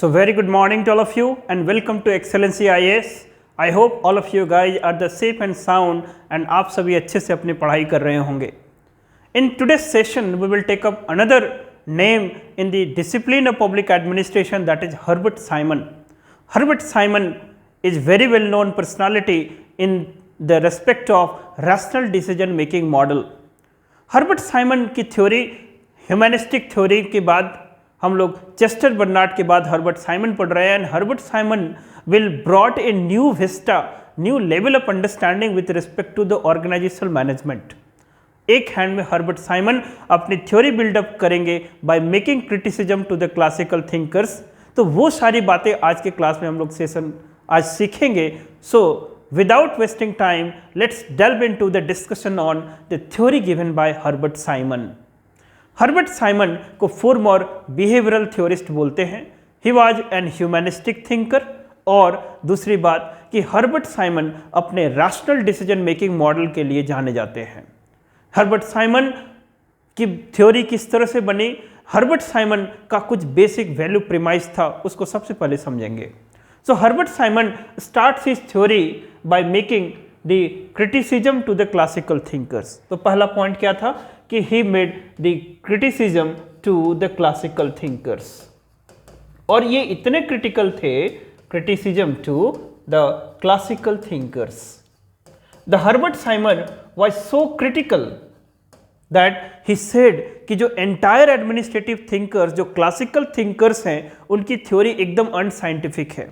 So very good morning to all of you and welcome to Excellency IAS. I hope all of you guys are the safe and sound and आप सभी अच्छे से अपनी पढ़ाई कर रहे होंगे. In today's session we will take up another name in the discipline of public administration, that is Herbert Simon. Herbert Simon is very well known personality in the respect of rational decision making model. Herbert Simon की theory humanistic theory के बाद हम लोग Chester Barnard के बाद Herbert Simon पढ़ रहे हैं and Herbert Simon will brought a new vista, new level of understanding with respect to the organizational management. एक हैंड में हर्बर्ट साइमन अपनी थ्योरी बिल्डअप करेंगे by making criticism to the classical thinkers. तो वो सारी बातें आज के क्लास में हम लोग सेशन आज सीखेंगे. सो without wasting time, let's delve into the discussion on the theory given by Herbert Simon. Herbert Simon को form और behavioral theorist बोलते हैं. He was an humanistic thinker. और दूसरी बात कि Herbert Simon अपने rational decision making model के लिए जाने जाते हैं. Herbert Simon की थ्योरी किस तरह से बनी, Herbert Simon का कुछ बेसिक वैल्यू प्रीमाइस था, उसको सबसे पहले समझेंगे. So Herbert Simon starts his theory by making the criticism to the classical thinkers. तो पहला पॉइंट क्या था कि he made the criticism to the classical thinkers. और ये इतने क्रिटिकल थे, criticism to the classical thinkers. The Herbert Simon was so critical that he said कि जो entire administrative thinkers, जो classical thinkers हैं, उनकी थ्योरी एकदम अनसाइंटिफिक है.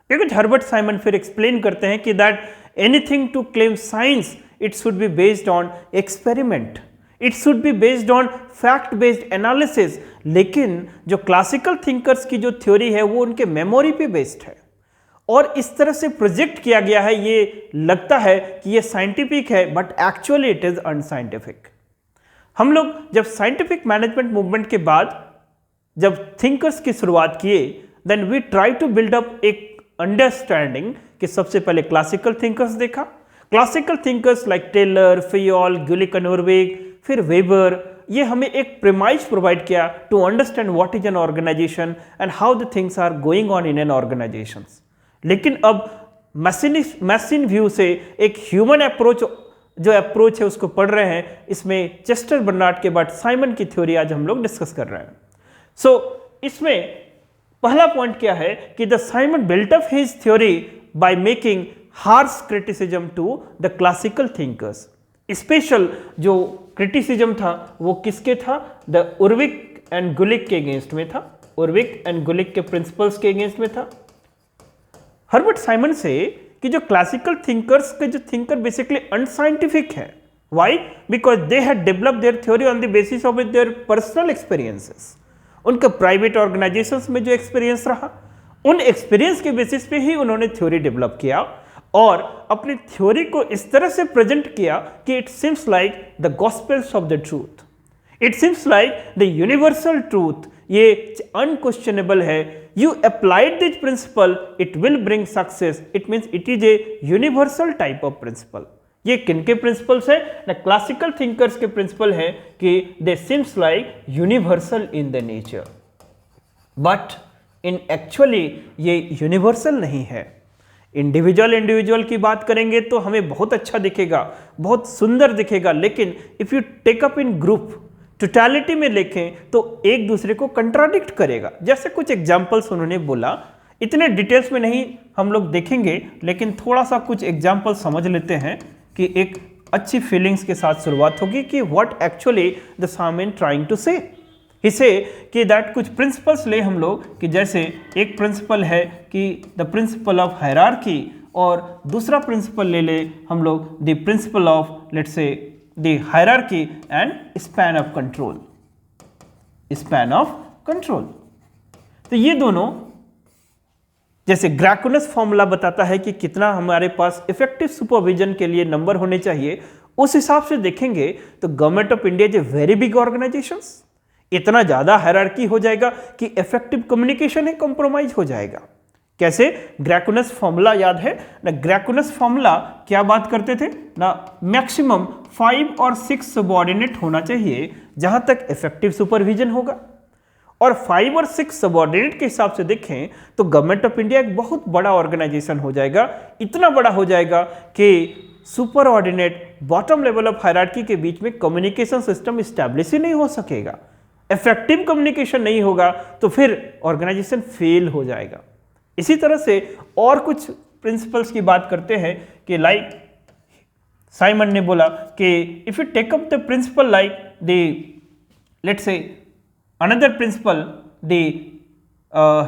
बिकॉज हर्बर्ट साइमन फिर एक्सप्लेन करते हैं कि that anything to claim science it should be based on experiment, it should be based on fact based analysis. लेकिन जो क्लासिकल थिंकर्स की जो थ्योरी है वो उनके मेमोरी पे बेस्ड है और इस तरह से प्रोजेक्ट किया गया है, ये लगता है कि ये साइंटिफिक है but actually it is unscientific. हम लोग जब साइंटिफिक मैनेजमेंट मूवमेंट के बाद जब थिंकर्स की शुरुआत किए, then we try to build up एक अंडरस्टैंडिंग कि सबसे पहले क्लासिकल थिंकर्स देखा. Classical thinkers like Taylor, Fayol, Gulick and Urwick, फिर वेबर, ये हमें एक प्रीमाइस प्रोवाइड किया to understand what is an organisation and how the things are going on in an organisation. लेकिन अब मशीन व्यू से एक ह्यूमन अप्रोच, जो अप्रोच है उसको पढ़ रहे हैं. इसमें चेस्टर बर्नार्ड के बाद साइमन की थ्योरी आज हम लोग डिस्कस कर रहे हैं. सो इसमें पहला पॉइंट क्या है कि the Simon built up his theory by making harsh criticism to the classical thinkers. Special जो क्रिटिसिज्म था वो किसके था, द ओरविक एंड गुलिक के अगेंस्ट में था, ओरविक एंड गुलिक के प्रिंसिपल्स के अगेंस्ट में था. हर्बर्ट साइमन से कि जो क्लासिकल थिंकर्स के जो थिंकर बेसिकली अनसाइंटिफिक है. Why? Because they had developed their theory on the basis of their personal experiences. उनका प्राइवेट ऑर्गेनाइजेशंस में जो एक्सपीरियंस रहा, उन एक्सपीरियंस के बेसिस पे ही उन्होंने थ्योरी डेवलप किया और अपनी थ्योरी को इस तरह से प्रेजेंट किया कि it seems like the gospels of the truth, it seems like the universal truth. ये अनक्वेश्चनेबल है. You applied this principle, it will bring success. It means it is a universal type of principle. ये किनके principles है ना, classical thinkers के principle है कि they seems like universal in the nature, but in actually ये universal नहीं है. इंडिविजुअल की बात करेंगे तो हमें बहुत अच्छा दिखेगा, बहुत सुंदर दिखेगा, लेकिन if you take up in group, totality में लिखें तो एक दूसरे को कंट्राडिक्ट करेगा. जैसे कुछ एग्जाम्पल्स उन्होंने बोला, इतने डिटेल्स में नहीं हम लोग देखेंगे, लेकिन थोड़ा सा कुछ एग्जाम्पल समझ लेते हैं कि एक अच्छी फीलिंग्स के साथ शुरुआत होगी कि what actually the Simon trying to say. इसे कि दैट कुछ प्रिंसिपल्स ले हम लोग कि जैसे एक प्रिंसिपल है कि द प्रिंसिपल ऑफ हायरार्की और दूसरा प्रिंसिपल ले ले हम लोग the principle of let's say the hierarchy and span of control, span of control. तो ये दोनों, जैसे ग्रैकुनस फॉर्मूला बताता है कि कितना हमारे पास इफेक्टिव सुपरविजन के लिए नंबर होने चाहिए, उस हिसाब से देखेंगे तो government of India is a very big organisations. इतना ज्यादा हायरार्की हो जाएगा कि इफेक्टिव कम्युनिकेशन है कॉम्प्रोमाइज हो जाएगा. कैसे? ग्रैकुनस फॉर्मूला याद है ना. ग्रैकुनस फॉर्मूला क्या बात करते थे ना, मैक्सिमम 5 और 6 सबऑर्डिनेट होना चाहिए जहां तक इफेक्टिव सुपरविजन होगा. और 5 और 6 सबऑर्डिनेट के हिसाब से देखें तो गवर्नमेंट ऑफ इंडिया एक बहुत बड़ा ऑर्गेनाइजेशन हो जाएगा, इतना बड़ा हो जाएगा कि super ordinate bottom level of hierarchy के बीच में कम्युनिकेशन सिस्टम स्टैब्लिश ही नहीं हो सकेगा, इफेक्टिव कम्युनिकेशन नहीं होगा तो फिर ऑर्गेनाइजेशन फेल हो जाएगा। इसी तरह से और कुछ प्रिंसिपल्स की बात करते हैं कि लाइक साइमन ने बोला कि if you take up the principle like the let's say another principle the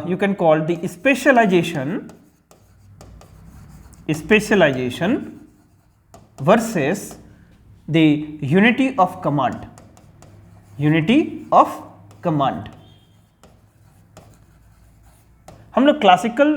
you can call the specialization versus the unity of command हम लोग क्लासिकल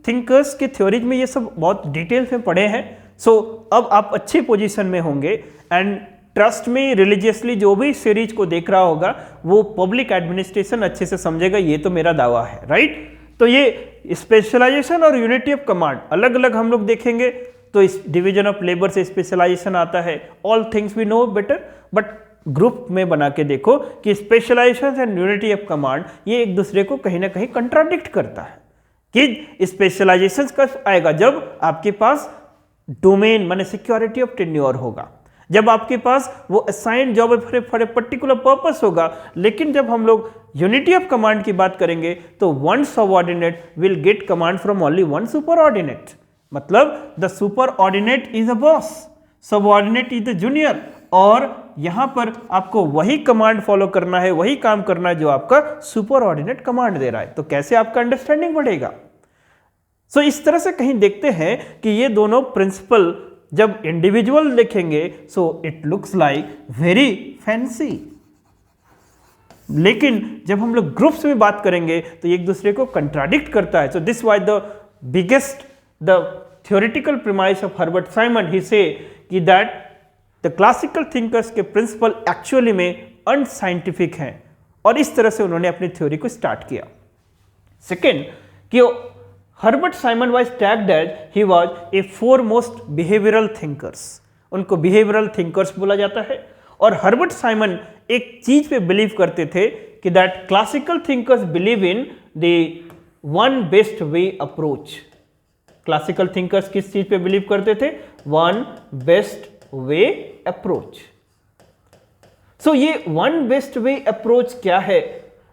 थिंकर्स के थ्योरीज में ये सब बहुत डिटेल्स में पढ़े हैं। सो अब आप अच्छी पोजीशन में होंगे एंड ट्रस्ट में रिलीजियसली जो भी सीरीज को देख रहा होगा वो पब्लिक एडमिनिस्ट्रेशन अच्छे से समझेगा, ये तो मेरा दावा है, राइट। तो ये स्पेशलाइजेशन और यूनिटी ऑफ कमांड अलग अलग हम लोग देखेंगे। तो इस डिवीजन ऑफ लेबर से स्पेशलाइजेशन आता है, all things we know better, but group में बना के देखो कि specialisation and unity of command ये एक दूसरे को कहीं ना कहीं कंट्राडिक्ट करता है। कि स्पेशलाइजेशन कब आएगा? जब आपके पास डोमेन माने सिक्योरिटी ऑफ टेन्योर होगा, जब आपके पास वो assigned job for a particular purpose होगा। लेकिन जब हम लोग यूनिटी ऑफ कमांड की बात करेंगे तो one subordinate will get command from only one superordinate, मतलब the superordinate is a boss, subordinate is the junior, और यहां पर आपको वही कमांड फॉलो करना है, वही काम करना है जो आपका सुपर ऑर्डिनेट कमांड दे रहा है। तो कैसे आपका अंडरस्टैंडिंग बढ़ेगा? सो इस तरह से कहीं देखते हैं कि ये दोनों प्रिंसिपल जब इंडिविजुअल देखेंगे so it looks like very fancy, लेकिन जब हम लोग ग्रुप्स में बात करेंगे तो एक दूसरे को कंट्राडिक्ट करता है। So this was the biggest the theoretical premise of Herbert Simon. He से कि दैट द क्लासिकल थिंकर्स के प्रिंसिपल एक्चुअली में अनसाइंटिफिक हैं, और इस तरह से उन्होंने अपनी थ्योरी को स्टार्ट किया। सेकेंड कि Herbert Simon was tagged as he was a foremost behavioral thinkers, उनको behavioral thinkers बोला जाता है। और हर्बर्ट साइमन एक चीज पे बिलीव करते थे कि that classical thinkers believe in the one best way approach. Classical thinkers किस चीज पे बिलीव करते थे? One best way approach. So ये वन बेस्ट वे अप्रोच क्या है?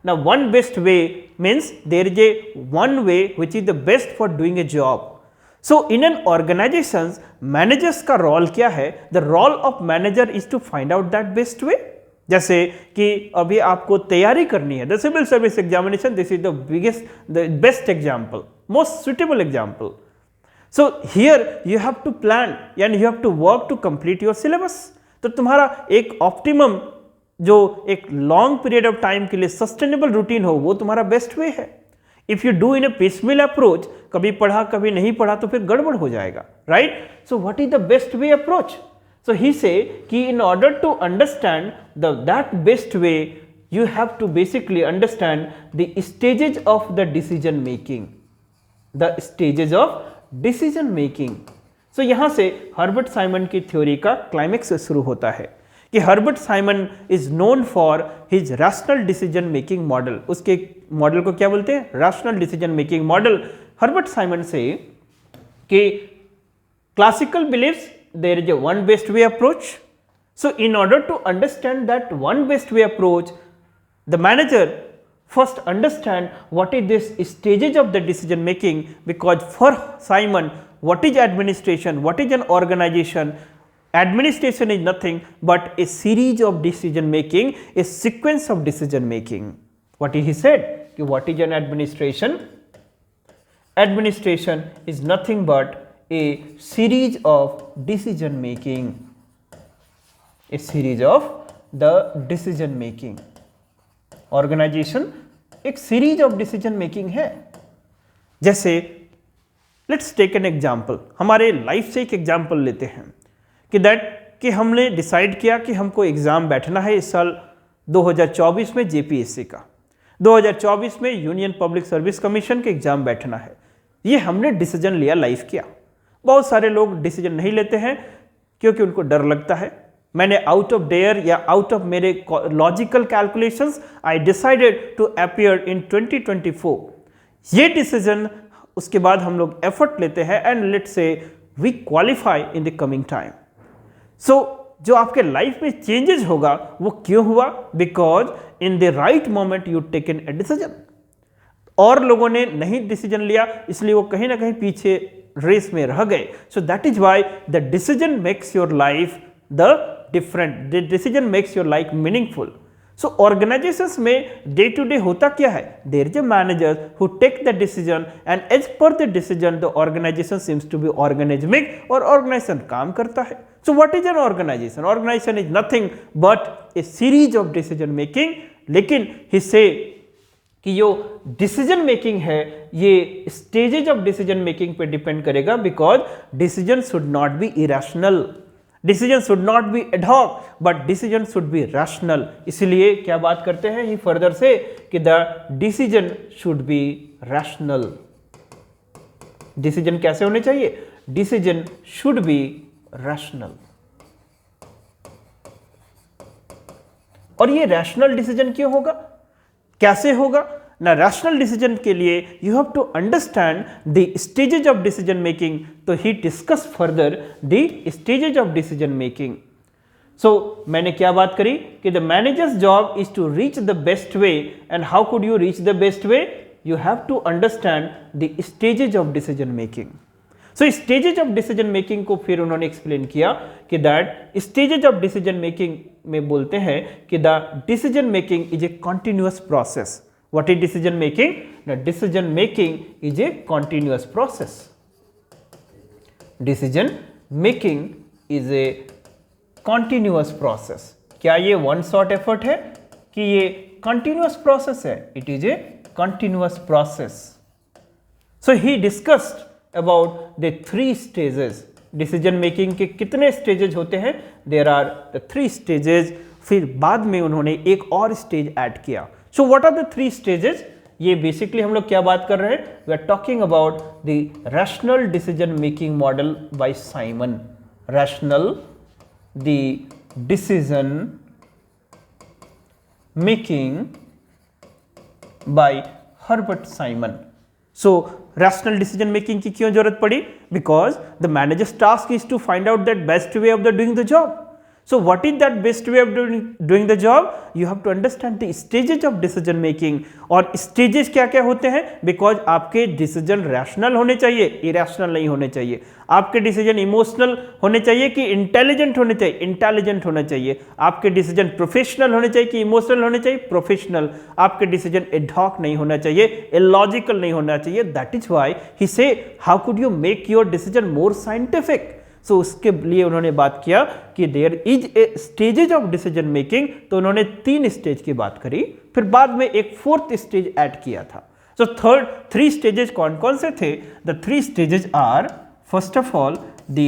Now one best way means there is a one way which is the best for doing a job. So in an organization, managers का role क्या है? The role of manager is to find out that best way. जैसे कि अभी आपको तैयारी करनी है, the civil service examination, this is the biggest, the best example, most suitable example. So here you have to plan and you have to work to complete your syllabus. तो तुम्हारा एक optimum जो एक लॉन्ग पीरियड ऑफ टाइम के लिए sustainable routine हो वो तुम्हारा बेस्ट वे है। If you do in a piecemeal approach, कभी पढ़ा कभी नहीं पढ़ा तो फिर गड़बड़ हो जाएगा, right. So what is the best way approach? So he से कि in order to understand that best way you have to basically understand the stages of the decision making, the stages of decision making. So यहां से Herbert Simon की theory का climax शुरू होता है कि Herbert Simon is known for his rational decision making model. उसके model को क्या बोलते हैं? Rational decision making model. Herbert Simon say कि classical believes there is a one best way approach. So in order to understand that one best way approach, the manager first understand what is this stages of the decision making, because for Simon what is administration, what is an organization? Administration is nothing but a series of decision making, a sequence of decision making. What he said? What is an administration? Administration is nothing but a series of decision making, a series of the decision making. Organization एक series of decision making है। जैसे let's take an example, हमारे life से एक example लेते हैं कि हमने डिसाइड किया कि हमको एग्जाम बैठना है इस साल 2024 में जेपीएससी का, 2024 में यूनियन पब्लिक सर्विस कमीशन के एग्जाम बैठना है। ये हमने डिसीजन लिया, लाइफ किया। बहुत सारे लोग डिसीजन नहीं लेते हैं क्योंकि उनको डर लगता है, मैंने आउट ऑफ डेयर या आउट ऑफ मेरे logical calculations I decided to appear in 2024। ये डिसीजन उसके बाद हम लोग एफर्ट लेते हैं and let's say we qualify in the coming time. So जो आपके लाइफ में चेंजेस होगा वो क्यों हुआ? Because in the right moment you taken a decision. और लोगों ने नहीं डिसीजन लिया, इसलिए वो कहीं ना कहीं पीछे रेस में रह गए। So that is why the decision makes your life the different, the decision makes your life meaningful. So organisations में डे टू डे होता क्या है? There is a manager who take the decision and as per the decision the organisation seems to be organismic और organisation काम करता है। So what is an organisation? Organisation is nothing but a series of decision making. लेकिन ही से कि जो decision making है ये स्टेजेज ऑफ डिसीजन मेकिंग पे डिपेंड करेगा, because decision should not be irrational, decision should not be ad hoc, but decision should be rational. इसलिए क्या बात करते हैं ही फर्दर से कि the decision should be rational. Decision कैसे होने चाहिए? Decision should be rational. और ये रैशनल डिसीजन क्यों होगा, कैसे होगा ना? रैशनल डिसीजन के लिए you have to understand the stages of decision making. तो he discuss further the stages of decision making. So मैंने क्या बात करी कि the manager's job is to reach the best way. And how could you reach the best way? You have to understand the stages of decision making. So stages of decision making को फिर उन्होंने explain किया कि that stages of decision making में बोलते हैं कि the decision making is a continuous process. What is decision making? The decision making is a continuous process. Decision making is a continuous process. क्या ये one shot effort है कि ये continuous process है? It is a continuous process. So he discussed about the 3 stages. Decision making के कितने stages होते हैं? There are the 3 stages. फिर बाद में उन्होंने एक और stage add किया। So what are the 3 stages? ये बेसिकली हम लोग क्या बात कर रहे हैं? We are talking about the rational decision making model by Simon. Rational, the decision making by Herbert Simon. So rational decision making की क्यों जरूरत पड़ी? Because the manager's task is to find out that best way of the doing the job. So what is that best way of doing the job? You have to understand the stages of decision making. और stages क्या क्या होते हैं? Because आपके decision rational होने चाहिए, irrational नहीं होने चाहिए। आपके decision emotional होने चाहिए कि intelligent होने चाहिए, intelligent होना चाहिए। आपके decision professional होने चाहिए कि emotional होने चाहिए, professional। आपके decision ad hoc नहीं होना चाहिए, illogical नहीं होना चाहिए। That is why he say how could you make your decision more scientific? सो उसके लिए उन्होंने बात किया कि there is a stages of decision making. तो उन्होंने 3 स्टेज की बात करी, फिर बाद में एक 4th स्टेज ऐड किया था। सो 3 स्टेजेस कौन कौन से थे? The 3 stages are first of all the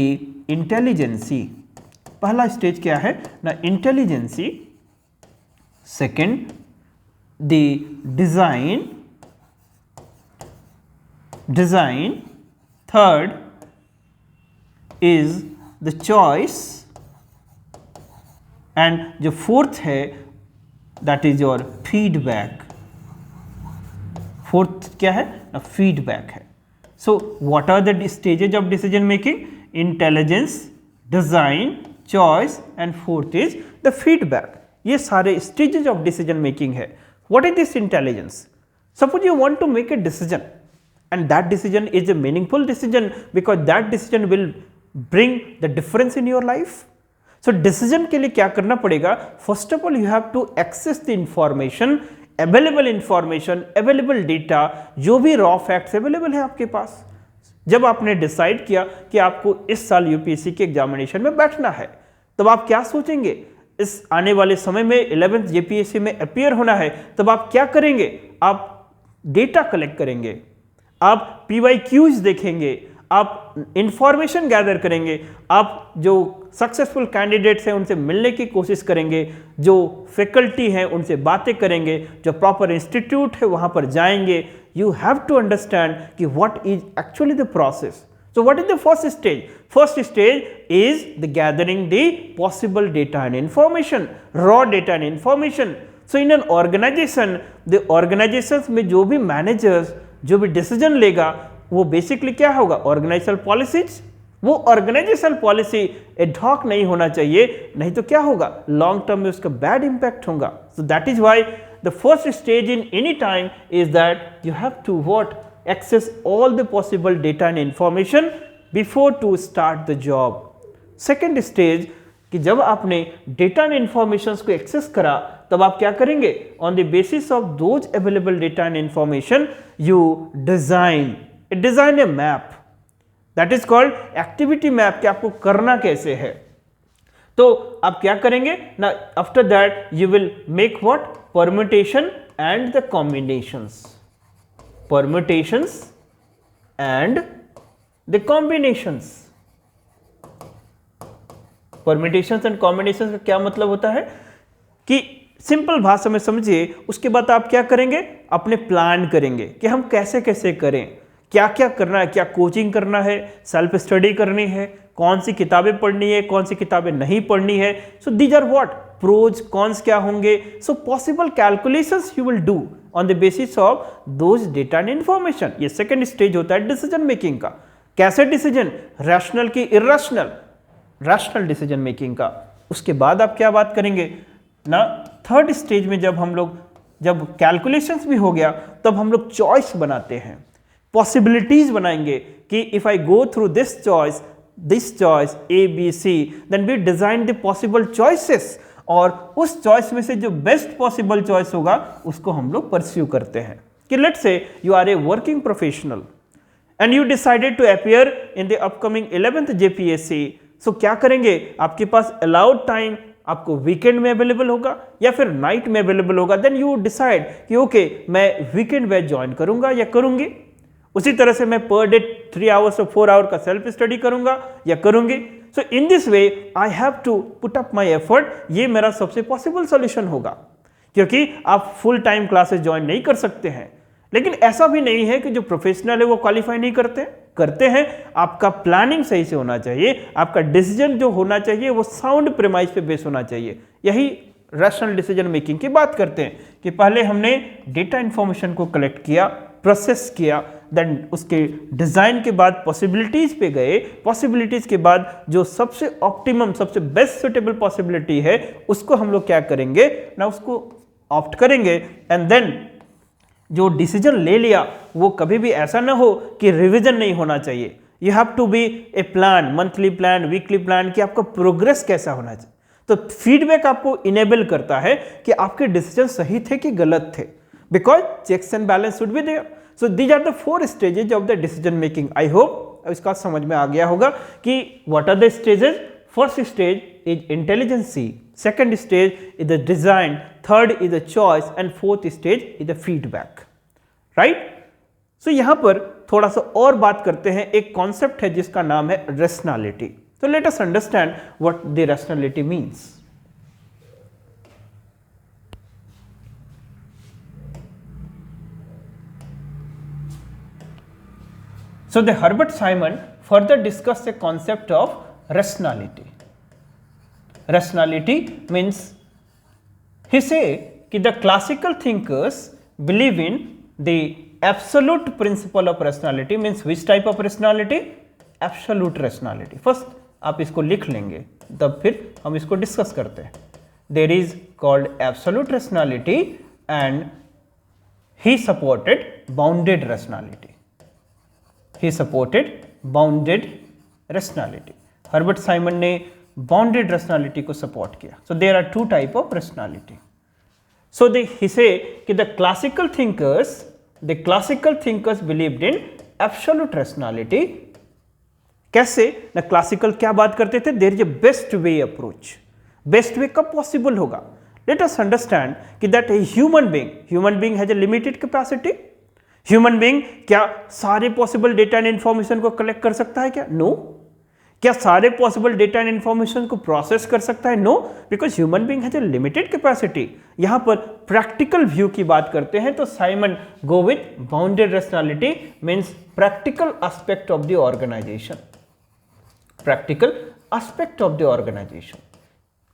intelligency. पहला स्टेज क्या है ना? Intelligency. Second the design. Third is the choice, and जो 4th है that is your feedback. 4th क्या है ना? feedback है। so what are the stages of decision making? Intelligence, design, choice and 4th is the feedback. ये सारे stages of decision making है। what is this intelligence? suppose you want to make a decision and that decision is a meaningful decision because that decision will bring the difference in your life. So decision के लिए क्या करना पड़ेगा? First of all you have to access the information, available data, जो भी raw facts available है आपके पास। जब आपने डिसाइड किया कि आपको इस साल यूपीएससी के एग्जामिनेशन में बैठना है, तब आप क्या सोचेंगे? इस आने वाले समय में 11th जेपीएससी में अपीयर होना है, तब आप क्या करेंगे? आप डेटा कलेक्ट करेंगे, आप PYQs देखेंगे, आप इंफॉर्मेशन गैदर करेंगे, आप जो सक्सेसफुल कैंडिडेट्स हैं उनसे मिलने की कोशिश करेंगे, जो फैकल्टी हैं उनसे बातें करेंगे, जो प्रॉपर इंस्टीट्यूट है वहाँ पर जाएंगे। यू हैव टू अंडरस्टैंड कि what is actually the process. So what is the first stage? First stage is the gathering the possible data and information, raw data and information. So in an organization, the organizations में जो भी managers जो भी decision लेगा वो basically क्या होगा? Organizational policies. वो organizational policy ad hoc नहीं होना चाहिए, नहीं तो क्या होगा? Long term में उसका bad impact होगा. So that is why the first stage in any time is that you have to what? Access all the possible data and information before to start the job. Second stage कि जब आपने data and informations को access करा तब आप क्या करेंगे? On the basis of those available data and information you design a map that is called activity map कि आपको करना कैसे है. तो आप क्या करेंगे ना? After that you will make what? Permutation and the combinations. Permutations and the combinations. Permutations and combinations का क्या मतलब होता है कि सिंपल भाषा में समझिए. उसके बाद आप क्या करेंगे? अपने प्लान करेंगे कि हम कैसे कैसे करें, क्या क्या करना है, क्या कोचिंग करना है, सेल्फ स्टडी करनी है, कौन सी किताबें पढ़नी है, कौन सी किताबें नहीं पढ़नी है. So these are what? Pros cons क्या होंगे. So possible calculations you will do on the basis of those data and information. ये सेकंड स्टेज होता है डिसीजन मेकिंग का. कैसे डिसीजन? रैशनल की इरैशनल? रैशनल डिसीजन मेकिंग का. उसके बाद आप क्या बात करेंगे ना? थर्ड स्टेज में जब कैलकुलेशंस भी हो गया तब हम लोग चॉइस बनाते हैं, पॉसिबिलिटीज बनाएंगे कि if I go through this choice A B C then we design the possible choices और उस चॉइस में से जो बेस्ट पॉसिबल चॉइस होगा उसको हम लोग परस्यू करते हैं. कि let's say you are a working professional and you decided to appear in the upcoming 11th JPSC. So क्या करेंगे? आपके पास अलाउड टाइम आपको वीकेंड में अवेलेबल होगा या फिर नाइट में अवेलेबल होगा. देन यू डिसाइड कि ओके मैं वीकेंड बैच ज्वाइन करूंगा या करूंगी. उसी तरह से मैं पर डे 3 आवर्स और 4 आवर का सेल्फ स्टडी करूंगा या करूंगी. So in this way I have to put up my effort. ये मेरा सबसे पॉसिबल सॉल्यूशन होगा क्योंकि आप फुल टाइम क्लासेस ज्वाइन नहीं कर सकते हैं. लेकिन ऐसा भी नहीं है कि जो प्रोफेशनल है वो क्वालिफाई नहीं करते हैं. आपका प्लानिंग सही से होना चाहिए, आपका डिसीजन जो होना चाहिए वो साउंड प्रेमाइज पे बेस होना चाहिए. यही रैशनल डिसीजन मेकिंग की बात करते हैं कि पहले हमने डेटा इंफॉर्मेशन को कलेक्ट किया, प्रोसेस किया, देन उसके डिजाइन के बाद पॉसिबिलिटीज पे गए. पॉसिबिलिटीज के बाद जो सबसे ऑप्टिमम, सबसे बेस्ट सुटेबल पॉसिबिलिटी है उसको हम लोग क्या करेंगे ना, उसको ऑप्ट करेंगे. एंड देन जो डिसीजन ले लिया वो कभी भी ऐसा ना हो कि रिवीजन नहीं होना चाहिए. You have to be a plan, monthly plan, weekly plan कि आपका प्रोग्रेस कैसा होना चाहिए. तो फीडबैक आपको इनेबल करता है कि आपके डिसीजन सही थे कि गलत थे, because checks and balance should be there. So these are the 4 stages of the decision making. I hope इसका समझ में आ गया होगा कि what are the stages. First stage is intelligency, second stage is the design, third is the choice and fourth stage is the feedback, right? So यहाँ पर थोड़ा सा और बात करते हैं. एक कॉन्सेप्ट है जिसका नाम है rationality. So let us understand what the rationality means. So the Herbert Simon further discussed the concept of rationality. Rationality means he say कि the classical thinkers believe in the absolute principle of rationality. Means which type of rationality? Absolute rationality. First आप इसको लिख लेंगे तब फिर हम इसको discuss करते हैं. There is called absolute rationality and he supported bounded rationality. He supported bounded rationality. Herbert Simon ने बाउंडेड रैशनैलिटी को सपोर्ट किया. So there are 2 type of rationality. So they he से कि the classical thinkers believed in absolute rationality. कैसे ना? Classical क्या बात करते थे? There is a best way approach. Best way कब पॉसिबल होगा? लेट अस अंडरस्टैंड कि that a human being has a limited capacity. Human being क्या सारे पॉसिबल डेटा एंड इंफॉर्मेशन को कलेक्ट कर सकता है क्या? नो. क्या सारे पॉसिबल डेटा एंड इंफॉर्मेशन को प्रोसेस कर सकता है? No, because human being has a limited capacity. यहां पर प्रैक्टिकल व्यू की बात करते हैं तो Simon go with bounded rationality means practical aspect of the organisation. Practical aspect of the organisation.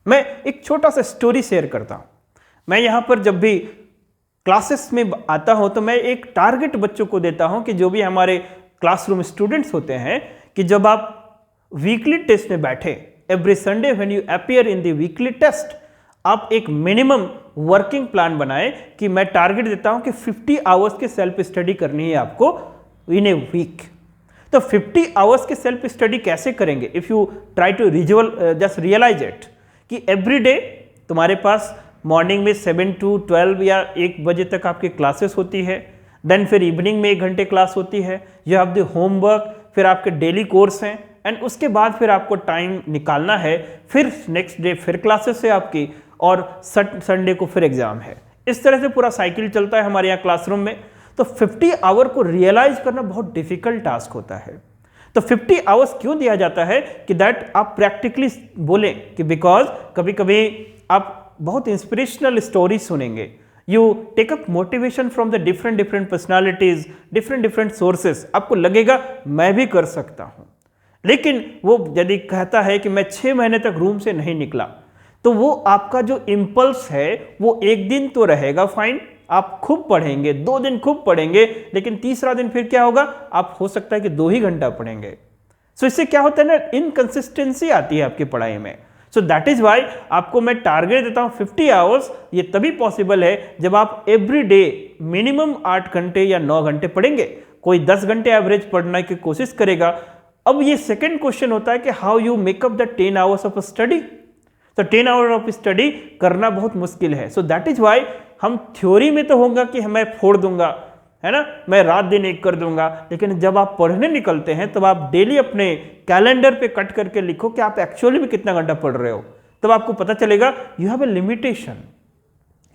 मैं एक छोटा सा स्टोरी शेयर करता हूं। मैं यहां पर जब भी क्लासेस में आता हूं तो मैं एक टारगेट बच्चों को देता हूं कि जो भी हमारे क्लासरूम स्टूडेंट्स होते हैं कि जब आप वीकली टेस्ट में बैठे, every Sunday when you appear in the weekly test, आप एक मिनिमम वर्किंग प्लान बनाएं कि मैं टारगेट देता हूं कि 50 आवर्स की सेल्फ स्टडी करनी है आपको इन ए वीक। तो 50 आवर्स की सेल्फ स्टडी कैसे करेंगे? If you try to just realise it कि एवरी डे तुम्हारे पास मॉर्निंग में 7 to 12 या 1 बजे तक आपकी क्लासेस होती है, देन फिर इवनिंग में 1 घंटे क्लास होती है, यू हैव द होमवर्क, फिर आपके डेली कोर्स हैं, एंड उसके बाद फिर आपको टाइम निकालना है, फिर नेक्स्ट डे फिर क्लासेस है आपकी, और संडे को फिर एग्जाम है। इस तरह से पूरा साइकिल चलता है हमारे यहाँ क्लासरूम में। तो 50 आवर को रियलाइज करना बहुत डिफिकल्ट टास्क होता है। तो 50 आवर्स क्यों दिया जाता है कि दैट आप प्रैक्टिकली बोलें कि बिकॉज कभी कभी आप बहुत इंस्पिरेशनल स्टोरी सुनेंगे, you take up motivation from the different personalities, different sources, आपको लगेगा मैं भी कर सकता हूं। लेकिन वो यदि कहता है कि मैं 6 महीने तक रूम से नहीं निकला, तो वो आपका जो इम्पल्स है वो एक दिन तो रहेगा फाइन, आप खूब पढ़ेंगे, 2 दिन खूब पढ़ेंगे, लेकिन तीसरा दिन फिर क्या होगा, आप हो सकता है कि 2 ही घंटा पढ़ेंगे। सो इससे क्या होता है ना, इनकंसिस्टेंसी आती है आपकी पढ़ाई में। सो दैट इज वाई आपको मैं टारगेट देता हूं 50 आवर्स। ये तभी पॉसिबल है जब आप एवरी डे मिनिमम 8 घंटे या 9 घंटे पढ़ेंगे। कोई 10 घंटे एवरेज पढ़ने की कोशिश करेगा। अब ये सेकंड क्वेश्चन होता है कि how you makeup the 10 hours of study. तो 10 आवर ऑफ स्टडी करना बहुत मुश्किल है। सो दैट इज वाई हम थ्योरी में तो होगा कि मैं फोड़ दूंगा, है ना, मैं रात दिन एक कर दूंगा, लेकिन जब आप पढ़ने निकलते हैं तब आप डेली अपने कैलेंडर पे कट करके लिखो कि आप एक्चुअली में कितना घंटा पढ़ रहे हो, तब आपको पता चलेगा यू हैव ए लिमिटेशन,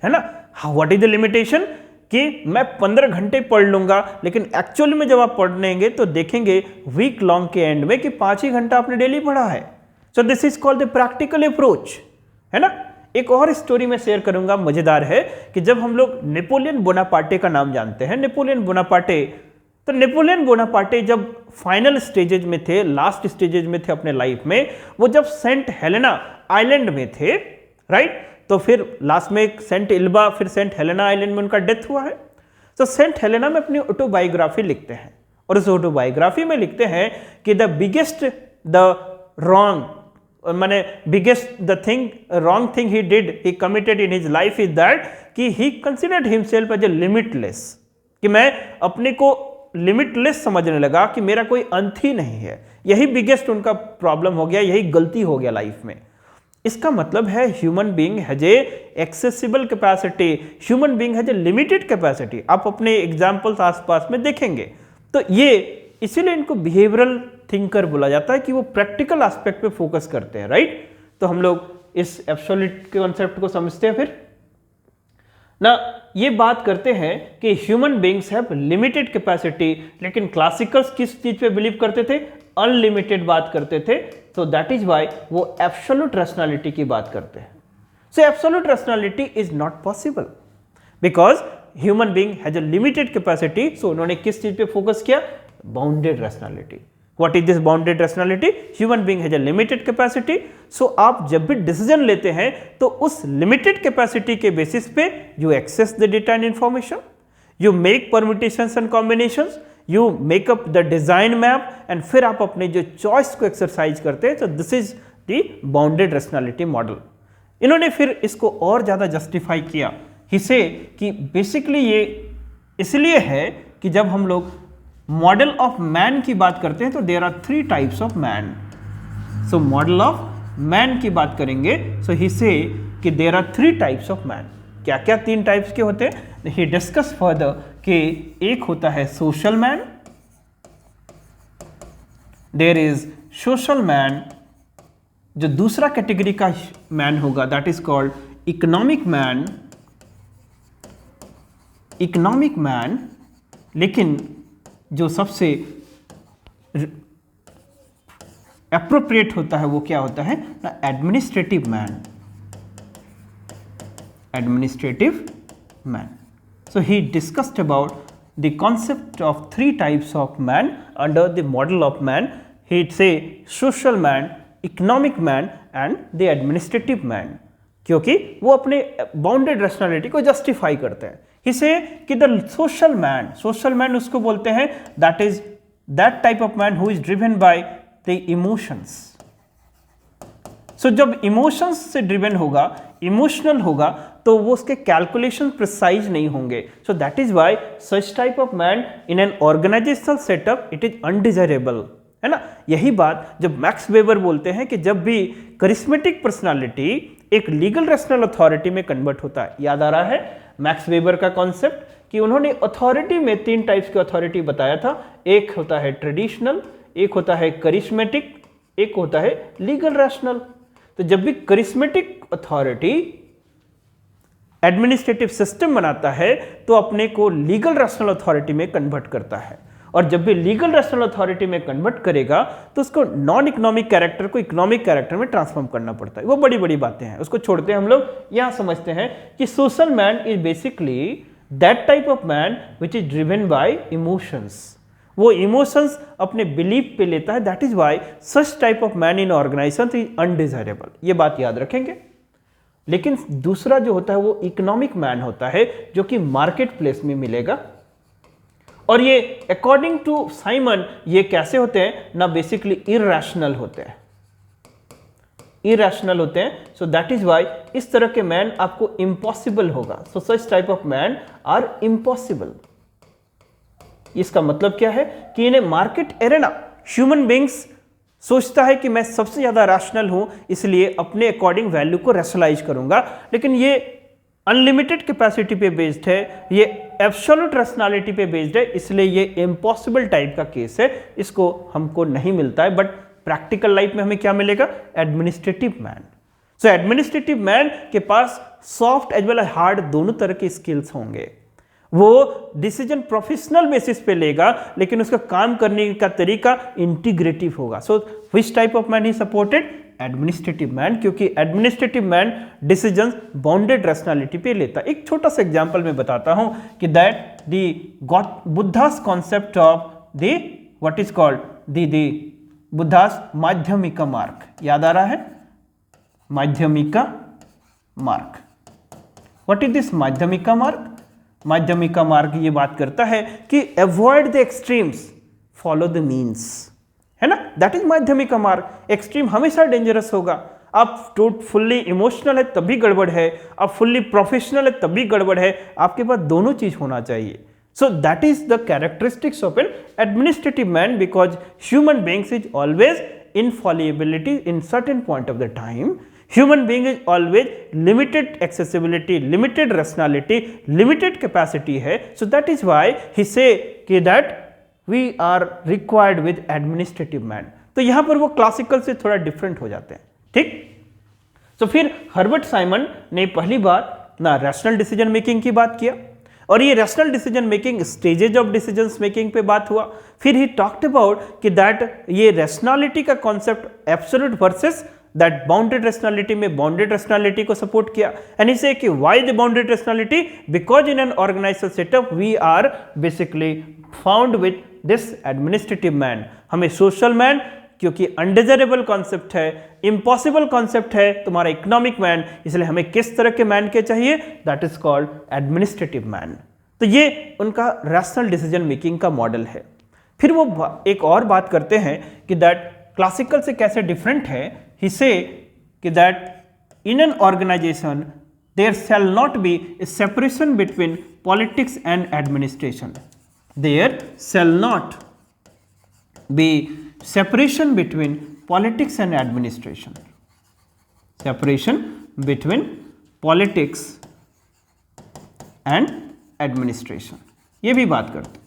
है ना। व्हाट इज द लिमिटेशन कि मैं 15 घंटे पढ़ लूंगा, लेकिन एक्चुअली में जब आप पढ़नेंगे तो देखेंगे वीक लॉन्ग के एंड में कि 5 ही घंटा आपने डेली पढ़ा है। So this is called the practical approach, है ना। एक और स्टोरी में शेयर करूंगा, मजेदार है कि जब हम लोग नेपोलियन बोनापार्टे का नाम जानते हैं, नेपोलियन बोनापार्टे, तो नेपोलियन बोनापार्टे जब फाइनल स्टेजेज में थे, लास्ट स्टेजेज में थे अपने लाइफ में, वो जब सेंट हेलेना आइलैंड में थे, राइट, तो फिर लास्ट में सेंट इल्बा, फिर सेंट हेलेना आइलैंड में उनका डेथ हुआ है। तो सेंट हेलेना में अपनी ऑटोबायोग्राफी लिखते हैं, और उस ऑटोबायोग्राफी में लिखते हैं कि द बिगेस्ट द रॉन्ग माने biggest the thing wrong thing he did he committed in his life is that कि he considered himself as a limitless, कि मैं अपने को लिमिटलेस समझने लगा कि मेरा कोई अंत ही नहीं है। यही बिगेस्ट उनका प्रॉब्लम हो गया, यही गलती हो गया लाइफ में। इसका मतलब है human being has A accessible capacity, human being has a limited capacity. आप अपने एग्जाम्पल्स आसपास में देखेंगे। तो ये इसीलिए इनको बिहेवियरल थिंकर बोला जाता है कि वो प्रैक्टिकल एस्पेक्ट पे फोकस करते हैं, राइट। तो हम लोग इस एब्सोल्यूट के कॉन्सेप्ट को समझते हैं। फिर ना ये बात करते हैं कि human beings have limited capacity, लेकिन क्लासिकल्स किस चीज पे बिलीव करते थे, अनलिमिटेड बात करते थे। तो दैट इज वाई वो एब्सोल्यूट रैशनैलिटी की बात करते हैं। So absolute rationality is not possible because human being has a limited capacity. So उन्होंने किस चीज पे फोकस किया, bounded rationality. What is this bounded rationality? Human being has a limited capacity. So आप जब भी डिसीजन लेते हैं तो उस लिमिटेड कैपेसिटी के बेसिस पे you access the data and information, you make permutations and combinations, you make up the design map, and फिर आप अपने जो चॉइस को एक्सरसाइज करते हैं। तो this is the bounded rationality model. इन्होंने फिर इसको और ज़्यादा जस्टिफाई किया इसे कि बेसिकली ये इसलिए है कि जब हम लोग मॉडल ऑफ मैन की बात करते हैं तो there are 3 types of man. So model of man की बात करेंगे, सो ही से कि there are 3 types of man. क्या क्या 3 टाइप्स के होते हैं, ही डिस्कस फर्दर कि एक होता है social man, there is social man. जो दूसरा कैटेगरी का मैन होगा that is called economic man, economic man. लेकिन जो सबसे एप्रोप्रिएट होता है वो क्या होता है ना, administrative man, administrative man. So he discussed about the concept of 3 types of man under the model of man. He'd say social man, economic man and the administrative man. क्योंकि वो अपने बाउंडेड रैशनैलिटी को justify करते हैं. He say कि the social man उसको बोलते हैं that is that type of man who is driven by the emotions. So जब इमोशंस से ड्रिवन होगा, इमोशनल होगा, तो वो उसके कैलकुलेशन प्रिसाइज नहीं होंगे. So that is why such type of man in an organisational setup it is undesirable, है ना. यही बात जब मैक्स वेबर बोलते हैं कि जब भी करिस्मेटिक पर्सनालिटी एक लीगल रैशनल अथॉरिटी में कन्वर्ट होता है. याद आ रहा है मैक्स वेबर का कॉन्सेप्ट कि उन्होंने अथॉरिटी में 3 टाइप्स की अथॉरिटी बताया था. एक होता है ट्रेडिशनल, एक होता है करिस्मेटिक, एक होता है लीगल रैशनल. तो जब भी करिस्मेटिक अथॉरिटी एडमिनिस्ट्रेटिव सिस्टम बनाता है तो अपने को लीगल रैशनल अथॉरिटी में कन्वर्ट करता है, और जब भी लीगल रैशनल अथॉरिटी में कन्वर्ट करेगा तो उसको नॉन इकोनॉमिक कैरेक्टर को इकोनॉमिक कैरेक्टर में ट्रांसफॉर्म करना पड़ता है. वो बड़ी बड़ी बातें हैं, उसको छोड़ते हैं हम लोग. यहां समझते हैं कि social man is basically that type of man which is driven by emotions. वो इमोशंस अपने बिलीफ पे लेता है. That is why such type of man in organisation is undesirable. ये बात याद रखेंगे. लेकिन दूसरा जो होता है वो इकोनॉमिक मैन होता है जो कि मार्केट प्लेस में मिलेगा. और ये अकॉर्डिंग टू साइमन ये कैसे होते हैं ना, बेसिकली इरैशनल होते हैं, इरैशनल होते हैं. सो दैट इज वाई इस तरह के मैन आपको इम्पॉसिबल होगा. So such type of man are impossible. इसका मतलब क्या है कि इन्हें मार्केट एरेना ह्यूमन बींग्स सोचता है कि मैं सबसे ज्यादा रैशनल हूं इसलिए अपने अकॉर्डिंग वैल्यू को रैशनलाइज करूंगा. लेकिन ये अनलिमिटेड कैपेसिटी पे बेस्ड है, ये एब्सोल्यूट रैशनैलिटी पे बेस्ड है, इसलिए ये इम्पॉसिबल टाइप का केस है. इसको हमको नहीं मिलता है. बट प्रैक्टिकल लाइफ में हमें क्या मिलेगा, एडमिनिस्ट्रेटिव मैन. सो एडमिनिस्ट्रेटिव मैन के पास सॉफ्ट एज वेल हार्ड दोनों तरह के स्किल्स होंगे. वो डिसीजन प्रोफेशनल बेसिस पे लेगा लेकिन उसका काम करने का तरीका इंटीग्रेटिव होगा. So which type of man he supported, administrative man, क्योंकि administrative man decisions bounded rationality पे लेता. एक छोटा सा एग्जांपल मैं बताता हूं कि that the Buddhas concept of the what is called the Buddhas Madhyamika मार्ग. याद आ रहा है माध्यमिका मार्ग. व्हाट इज दिस माध्यमिका मार्ग? माध्यमिका मार्ग ये बात करता है कि avoid the extremes, follow the means, है ना. दैट इज माध्यमिका मार्ग. एक्सट्रीम हमेशा डेंजरस होगा. आप फुल्ली इमोशनल है तब भी गड़बड़ है, आप फुल्ली प्रोफेशनल है तब भी गड़बड़ है. आपके पास दोनों चीज होना चाहिए. So that is the characteristics of an administrative man because human beings is always infallibility in certain point of the time. Human being is always limited accessibility, limited rationality, limited capacity है. So that is why he say कि that we are required with administrative man. तो यहाँ पर वो classical से थोड़ा different हो जाते हैं. ठीक. तो फिर हर्बर्ट साइमन ने पहली बार ना रैशनल डिसीजन मेकिंग की बात किया, और ये rational decision making stages of decision making पे बात हुआ. फिर ही टॉक्ड अबाउट कि दैट ये रैशनैलिटी का concept absolute versus that bounded rationality में बाउंडेड रैशनैलिटी को सपोर्ट किया. एंड इसे कि why the bounded rationality, because in an organisational setup we are basically found with this administrative man. हमें social man क्योंकि undesirable concept है, impossible concept है तुम्हारा इकोनॉमिक मैन, इसलिए हमें किस तरह के मैन के चाहिए, that is called administrative man. तो ये उनका रैशनल डिसीजन मेकिंग का मॉडल है. फिर वो एक और बात करते हैं कि दैट क्लासिकल से कैसे डिफरेंट है. He say that in an organization there shall not be a separation between politics and administration. There shall not be separation between politics and administration. Separation between politics and administration. ये भी बात करते.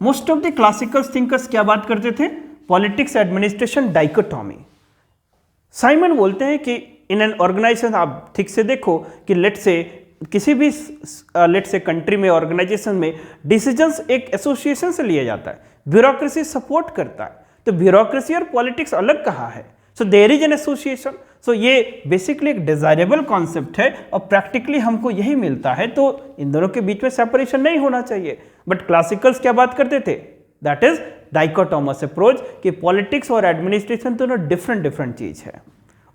Most of the classical thinkers क्या बात करते थे, politics administration dichotomy. Simon बोलते हैं कि इन एन ऑर्गेनाइजेशन, आप ठीक से देखो कि लेट से किसी भी लेट से कंट्री में ऑर्गेनाइजेशन में डिसीजंस एक एसोसिएशन से लिया जाता है, ब्यूरोक्रेसी सपोर्ट करता है. तो ब्यूरोक्रेसी और पॉलिटिक्स अलग कहाँ है? So there is an association. So ये बेसिकली एक डिजायरेबल कॉन्सेप्ट है और प्रैक्टिकली हमको यही मिलता है, तो इन दोनों के बीच में सेपरेशन नहीं होना चाहिए। बट क्लासिकल्स क्या बात करते थे? दैट इज डाइकोटोमस अप्रोच कि पॉलिटिक्स और एडमिनिस्ट्रेशन दोनों डिफरेंट चीज है।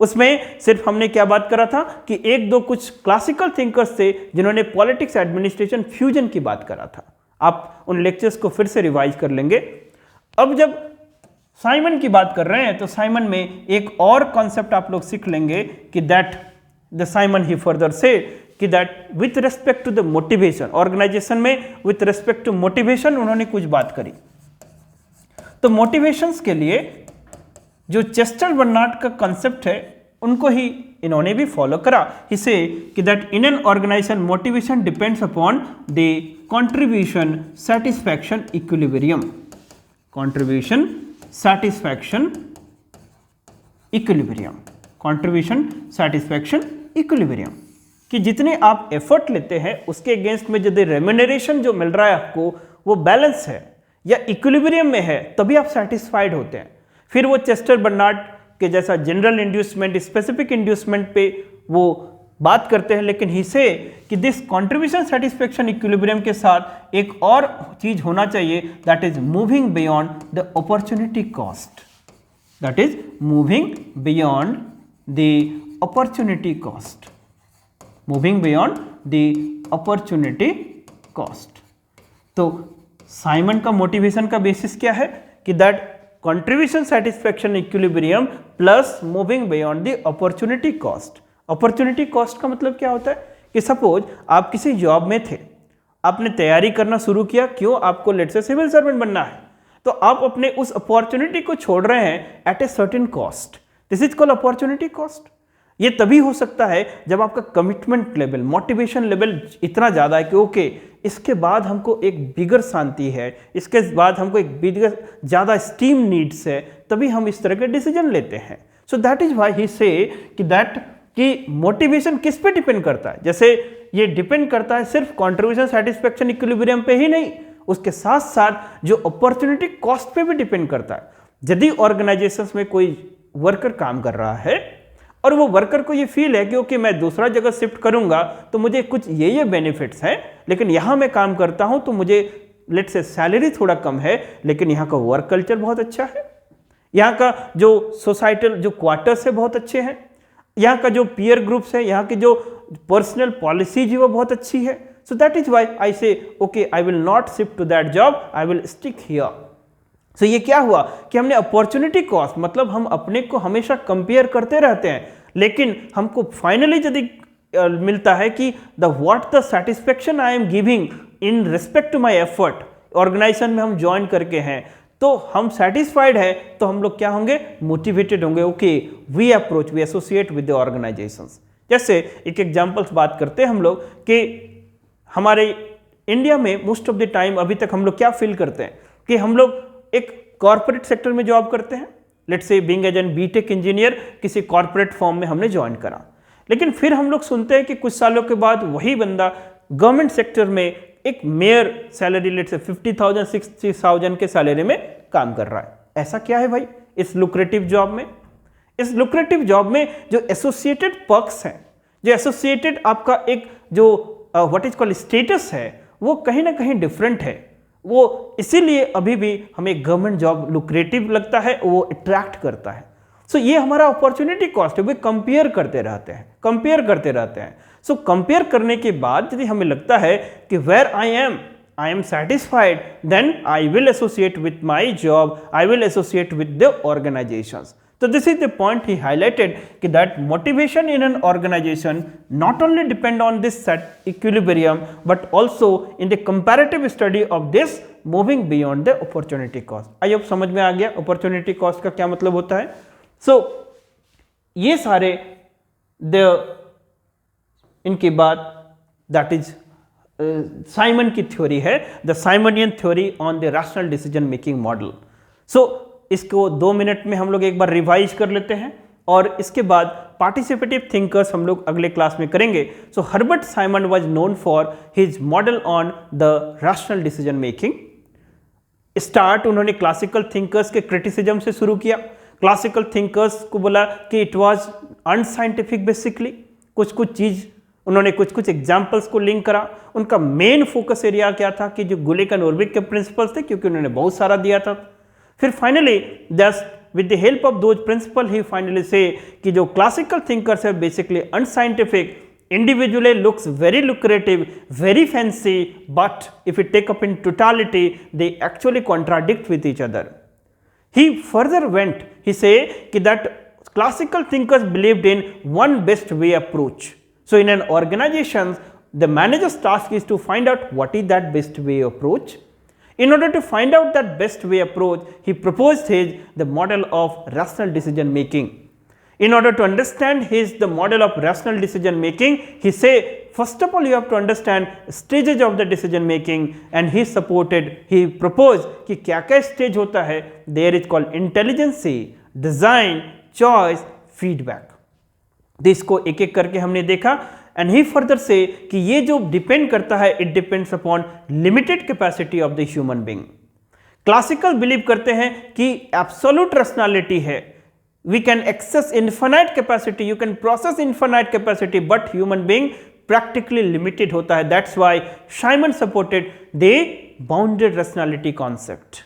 उसमें सिर्फ हमने क्या बात करा था कि एक दो कुछ क्लासिकल थिंकर्स थे जिन्होंने पॉलिटिक्स एडमिनिस्ट्रेशन फ्यूजन की बात करा था। आप उन लेक्चर्स को फिर से रिवाइज कर लेंगे। अब जब साइमन की बात कर रहे हैं तो साइमन में एक और कॉन्सेप्ट आप लोग सीख लेंगे कि that the Simon he further say कि that with respect to the motivation, organisation में विथ रेस्पेक्ट टू मोटिवेशन उन्होंने कुछ बात करी। तो मोटिवेशंस के लिए जो चेस्टर बर्नार्ड का कॉन्सेप्ट है उनको ही इन्होंने भी फॉलो करा। इसे कि that in an organisation motivation depends upon the contribution satisfaction equilibrium, contribution satisfaction equilibrium, contribution satisfaction equilibrium, कि जितने आप एफर्ट लेते हैं उसके अगेंस्ट में यदि रेम्यूनरेशन जो मिल रहा है आपको वो बैलेंस है या इक्विलिब्रियम में है, तभी आप सेटिस्फाइड होते हैं। फिर वो चेस्टर बर्नार्ड के जैसा जनरल इंड्यूसमेंट, स्पेसिफिक इंड्यूसमेंट पे वो बात करते हैं, लेकिन ही से कि दिस कंट्रीब्यूशन सेटिस्फैक्शन इक्विलिब्रियम के साथ एक और चीज होना चाहिए, that is moving beyond the opportunity cost, that is moving beyond the opportunity cost, moving beyond the opportunity cost. तो साइमन का मोटिवेशन का बेसिस क्या है कि that contribution satisfaction equilibrium plus moving beyond the opportunity cost. Opportunity cost का मतलब क्या होता है कि सपोज आप किसी जॉब में थे, आपने तैयारी करना शुरू किया, क्यों? आपको लेट्स से सिविल सर्वेंट बनना है, तो आप अपने उस अपॉर्चुनिटी को छोड़ रहे हैं at a certain cost, this is called opportunity cost. ये तभी हो सकता है जब आपका कमिटमेंट लेवल, मोटिवेशन लेवल इतना ज़्यादा है कि ओके इसके बाद हमको एक बिगर शांति है, इसके बाद हमको एक बिगर ज़्यादा स्टीम नीड्स है, तभी हम इस तरह के डिसीजन लेते हैं। सो दैट इज वाई ही से कि दैट कि मोटिवेशन किस पे डिपेंड करता है। जैसे ये डिपेंड करता है सिर्फ कंट्रीब्यूशन सेटिस्फैक्शन इक्विलिब्रियम पे ही नहीं, उसके साथ साथ जो अपॉर्चुनिटी कॉस्ट पे भी डिपेंड करता है। यदि ऑर्गेनाइजेशंस में कोई वर्कर काम कर रहा है और वो वर्कर को ये फील है कि ओके मैं दूसरा जगह शिफ्ट करूंगा तो मुझे कुछ ये बेनिफिट्स हैं, लेकिन यहाँ मैं काम करता हूँ तो मुझे लेट्स से सैलरी थोड़ा कम है, लेकिन यहाँ का वर्क कल्चर बहुत अच्छा है, यहाँ का जो सोसाइटल जो क्वार्टर्स है बहुत अच्छे हैं, यहाँ का जो पीयर ग्रुप्स है, यहाँ की जो पर्सनल पॉलिसीज है वो बहुत अच्छी है। So that is why I say okay I will not shift to that job, I will stick here. So ये क्या हुआ कि हमने अपॉर्चुनिटी कॉस्ट, मतलब हम अपने को हमेशा कंपेयर करते रहते हैं, लेकिन हमको फाइनली यदि मिलता है कि the what the satisfaction I am giving in respect to my effort, organisation में हम ज्वाइन करके हैं तो हम सेटिस्फाइड है, तो हम लोग क्या होंगे? मोटिवेटेड होंगे। Okay we approach, we associate with the organisations. जैसे एक एग्जांपल्स बात करते हैं हम लोग कि हमारे इंडिया में मोस्ट ऑफ द टाइम अभी तक हम लोग क्या फील करते हैं कि हम लोग एक कॉर्पोरेट सेक्टर में जॉब करते हैं, let's say being as an BTech engineer किसी कॉर्पोरेट फॉर्म में हमने ज्वाइन करा, लेकिन फिर हम लोग सुनते हैं कि कुछ सालों के बाद वही बंदा गवर्नमेंट सेक्टर में एक मेयर सैलरी लेट्स से 50,000 60,000 के सैलरी में काम कर रहा है। ऐसा क्या है भाई इस लुक्रेटिव जॉब में? इस लुक्रेटिव जॉब में जो एसोसिएटेड पर्क्स हैं, जो एसोसिएटेड आपका एक जो व्हाट इज कॉल्ड स्टेटस है, वो कहीं ना कहीं डिफरेंट है। वो इसीलिए अभी भी हमें गवर्नमेंट जॉब लुक्रेटिव लगता है, वो अट्रैक्ट करता है। सो ये हमारा अपॉर्चुनिटी कॉस्ट है, वे कंपेयर करते रहते हैं। सो कंपेयर करने के बाद यदि हमें लगता है कि where I am satisfied, then I will associate with my job, I will associate with the organizations. So this is the point he highlighted that motivation in an organization not only depend on this set equilibrium but also in the comparative study of this moving beyond the opportunity cost. आई अब समझ में आ गया opportunity cost का क्या मतलब होता है। So ये सारे इनके बाद दैट इज साइमन की थ्योरी है, the Simonian theory on the rational decision making model. So इसको 2 मिनट में हम लोग एक बार रिवाइज कर लेते हैं और इसके बाद पार्टिसिपेटिव थिंकर्स हम लोग अगले क्लास में करेंगे। So Herbert Simon was known for his model on the rational decision making. Start उन्होंने क्लासिकल थिंकर्स के क्रिटिसिज्म से शुरू किया। क्लासिकल थिंकर्स को बोला कि इट वाज अनसाइंटिफिक बेसिकली, कुछ चीज उन्होंने कुछ एग्जाम्पल्स को लिंक करा। उनका मेन फोकस एरिया क्या था कि जो गुलेक एंड ओरविक के प्रिंसिपल्स थे, क्योंकि उन्होंने बहुत सारा दिया था। फिर finally just with the help of those principles he finally say कि जो classical thinkers है basically unscientific, individually looks very lucrative, very fancy, but if we take up in totality they actually contradict with each other. He further went, he say कि that classical thinkers believed in one best way approach. So in an organization the manager's task is to find out what is that best way approach. In order to find out that best way approach, he proposed the model of rational decision making. In order to understand the model of rational decision making, he say first of all you have to understand stages of the decision making, and he proposed कि क्या stage होता है. There is called intelligence, design, choice, feedback. तो इसको एक एक करके हमने देखा। एंड ही फर्दर से कि ये जो डिपेंड करता है, it depends upon limited capacity of the human being. Classical believe करते हैं कि एब्सोल्यूट रैशनैलिटी है, we can access infinite capacity, you can process infinite capacity, but human being practically limited होता है। That's why Simon supported the bounded rationality concept.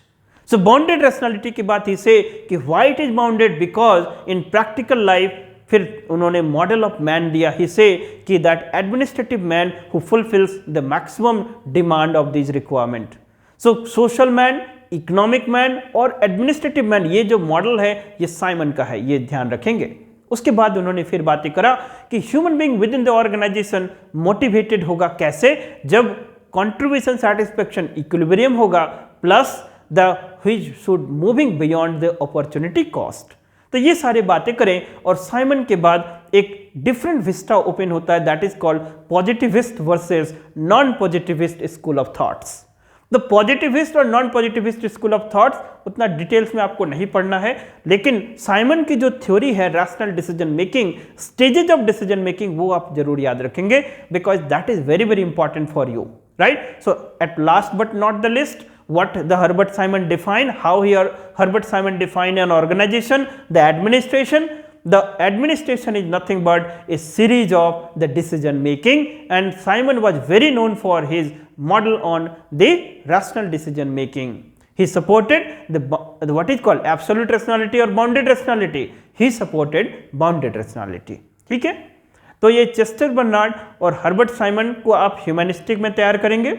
So bounded rationality की बात he से कि why it is bounded, because in practical life फिर उन्होंने model of man दिया। He से कि that administrative man who fulfils the maximum demand of this requirement. So social man, economic man और एडमिनिस्ट्रेटिव मैन, ये जो मॉडल है ये साइमन का है, ये ध्यान रखेंगे। उसके बाद उन्होंने फिर बातें करा कि human being within the organisation motivated होगा कैसे, जब कंट्रीब्यूशन सैटिस्फैक्शन इक्विलिब्रियम होगा plus the which should moving beyond the opportunity cost. तो ये सारी बातें करें और साइमन के बाद एक डिफरेंट विस्टा ओपन होता है, that is called positivist versus non positivist school of thoughts. The positivist और non positivist school of thoughts उतना डिटेल्स में आपको नहीं पढ़ना है, लेकिन साइमन की जो थ्योरी है rational decision making, stages of decision making, वो आप जरूर याद रखेंगे, because that is very very important for you, right. So at last but not the list, what the Herbert Simon define, how Herbert Simon define an organization, the administration. The administration is nothing but a series of the decision making, and Simon was very known for his model on the rational decision making. He supported the what is called absolute rationality or bounded rationality. He supported bounded rationality. ठीक है, तो ये Chester Barnard और Herbert Simon को आप humanistic में तैयार करेंगे।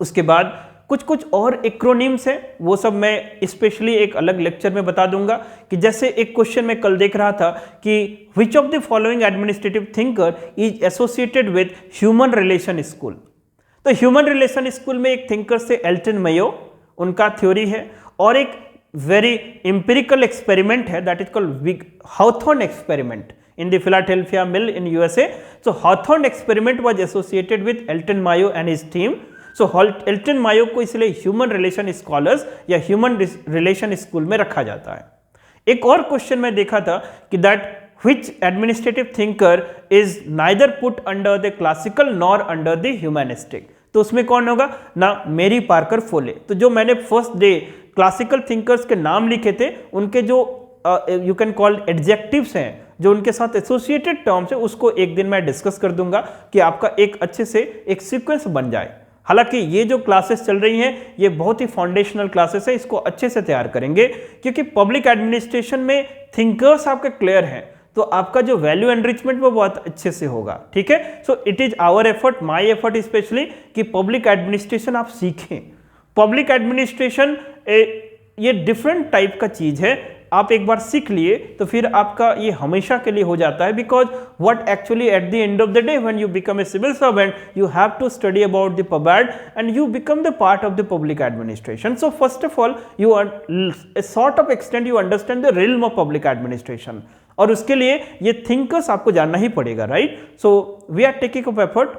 उसके बाद कुछ और एक्रोनिम्स हैं, वो सब मैं स्पेशली एक अलग लेक्चर में बता दूंगा। कि जैसे एक क्वेश्चन मैं कल देख रहा था कि which of the following administrative thinker is associated with human relation school. तो ह्यूमन रिलेशन स्कूल में एक थिंकर से एल्टन मेयो, उनका थ्योरी है, और एक वेरी एम्पिरिकल एक्सपेरिमेंट है, that is called Hawthorne experiment in the Philadelphia Mill in USA. So Hawthorne experiment was associated with Elton Mayo and his team. So Elton Mayo को इसलिए human relation scholars या human relation school में रखा जाता है। एक और question में देखा था कि that which administrative thinker is neither put under the classical nor under the humanistic। तो उसमें कौन होगा ना, मेरी पार्कर फोले। तो जो मैंने फर्स्ट डे क्लासिकल थिंकर्स के नाम लिखे थे, उनके जो यू कैन कॉल एडजेक्टिव्स हैं, जो उनके साथ एसोसिएटेड टर्म्स है, उसको एक दिन मैं डिस्कस कर दूंगा कि आपका एक अच्छे से एक सीक्वेंस बन जाए। हालांकि ये जो क्लासेस चल रही हैं ये बहुत ही फाउंडेशनल क्लासेस है, इसको अच्छे से तैयार करेंगे, क्योंकि पब्लिक एडमिनिस्ट्रेशन में थिंकर्स आपके क्लियर हैं तो आपका जो वैल्यू एनरिचमेंट वो बहुत अच्छे से होगा। ठीक है, so it is our effort, my effort specially, कि पब्लिक एडमिनिस्ट्रेशन आप सीखें। पब्लिक एडमिनिस्ट्रेशन ये डिफरेंट टाइप का चीज है, आप एक बार सीख लिए तो फिर आपका ये हमेशा के लिए हो जाता है। Because what actually at the end of the day when you become a civil servant, you have to study about the पबैड and you become the part of the public administration. So first of all you are a sort of extent you understand the realm of public administration, और उसके लिए ये thinkers आपको जानना ही पड़ेगा, right. So we are taking up effort.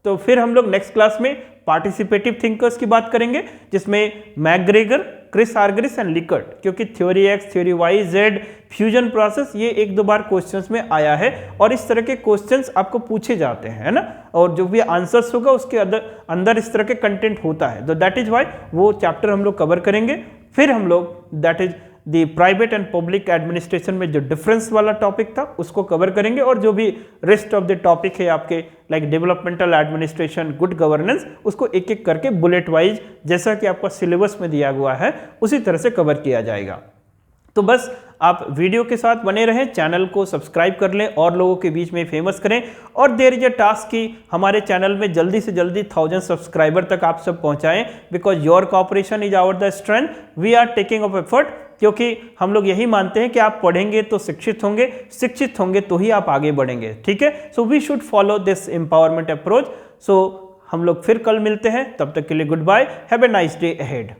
तो फिर हम लोग नेक्स्ट क्लास में पार्टिसिपेटिव थिंकर्स की बात करेंगे, जिसमें McGregor, Chris Argyris and Likert, क्योंकि theory X, theory Y, Z, fusion process, ये एक दो बार क्वेश्चंस में आया है और इस तरह के क्वेश्चंस आपको पूछे जाते हैं, है ना, और जो भी आंसर्स होगा उसके अंदर इस तरह के कंटेंट होता है, तो दैट इज वाई वो चैप्टर हम लोग कवर करेंगे। फिर हम लोग that is the private and public administration में जो डिफरेंस वाला टॉपिक था उसको कवर करेंगे, और जो भी रेस्ट ऑफ द टॉपिक है आपके like developmental administration, good governance, उसको एक एक करके बुलेट वाइज जैसा कि आपका सिलेबस में दिया हुआ है उसी तरह से कवर किया जाएगा। तो बस आप वीडियो के साथ बने रहें, चैनल को सब्सक्राइब कर लें और लोगों के बीच में फेमस करें, और देयर इज अ टास्क कि हमारे चैनल में जल्दी से जल्दी 1000 सब्सक्राइबर तक आप सब पहुंचाएं, because your cooperation is our the strength, we are taking of effort, क्योंकि हम लोग यही मानते हैं कि आप पढ़ेंगे तो शिक्षित होंगे तो ही आप आगे बढ़ेंगे, ठीक है। So we should follow this empowerment approach. So हम लोग फिर कल मिलते हैं, तब तक के लिए goodbye, have a nice day ahead.